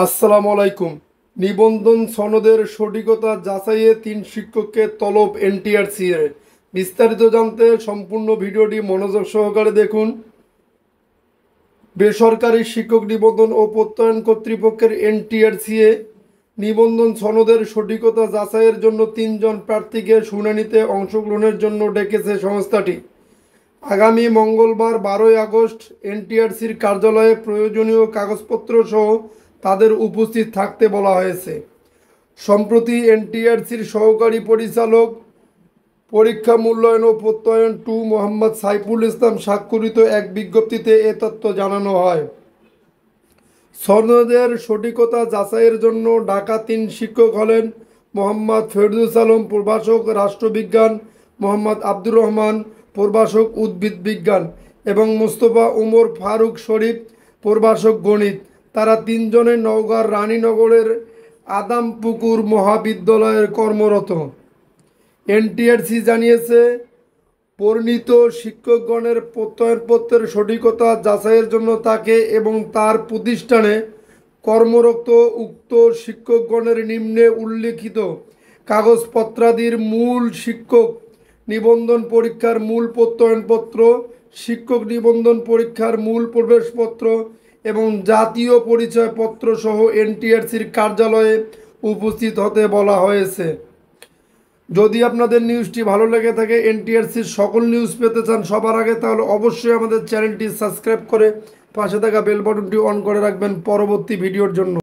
আসসালামু আলাইকুম। নিবন্ধন সনদের সঠিকতা যাচাইয়ে ৩ শিক্ষককে তলব এনটিআরসি এর। বিস্তারিত জানতে সম্পূর্ণ ভিডিওটি মনোযোগ সহকারে দেখুন। বেসরকারি শিক্ষক নিবন্ধন ও প্রত্যয়ন কর্তৃপক্ষের এনটিআরসি নিবন্ধন সনদের সঠিকতা যাচাইয়ের জন্য ৩ জন প্রার্থীকে শুনানিতে অংশগ্রহণের জন্য ডেকেছে সংস্থাটি। আগামী মঙ্গলবার ১২ই আগস্ট এনটিআরসির কার্যালয়ে প্রয়োজনীয় কাগজপত্র সহ তাদের উপস্থিত থাকতে বলা হয়েছে। সম্প্রতি এনটিআরসির সহকারী পরিচালক পরীক্ষা মূল্যায়ন ও প্রত্যয়ন 2 মোহাম্মদ সাইফুল ইসলাম স্বাক্ষরিত এক বিজ্ঞপ্তিতে এ তথ্য জানানো হয়। সনদের সঠিকতা যাচাইয়ের জন্য ঢাকা ৩ শিক্ষক হলেন মোহাম্মদ ফেরদৌস আলম প্রভাষক রাষ্ট্রবিজ্ঞান, মোহাম্মদ আব্দুর রহমান প্রভাষক উদ্ভিদ বিজ্ঞান এবং মোস্তফা ওমর ফারুক শরীফ প্রভাষক গণিত। তারা ৩ জনে নওগাঁর রানীনগরের আদামপুকুর মহাবিদ্যালয়ের কর্মরত। এনটিআরসি জানিয়েছে, বর্ণিত শিক্ষকগণের প্রত্যয়নপত্রের সঠিকতা যাচাইয়ের জন্য তাকে এবং তার প্রতিষ্ঠানে কর্মরত উক্ত শিক্ষকগণের নিম্নে উল্লিখিত কাগজপত্রাদির মূল শিক্ষক নিবন্ধন পরীক্ষার মূল প্রত্যয়নপত্র, শিক্ষক নিবন্ধন পরীক্ষার মূল প্রবেশপত্র এবং জাতীয় পরিচয়পত্র সহ এনটিআরসির কার্যালয়ে উপস্থিত হতে বলা হয়েছে। যদি আপনাদের নিউজটি ভালো লেগে থাকে, এনটিআরসির সকল নিউজ পেতে চান সবার আগে, তাহলে অবশ্যই আমাদের চ্যানেলটি সাবস্ক্রাইব করে পাশে থাকা বেল বাটনটি অন করে রাখবেন পরবর্তী ভিডিওর জন্য।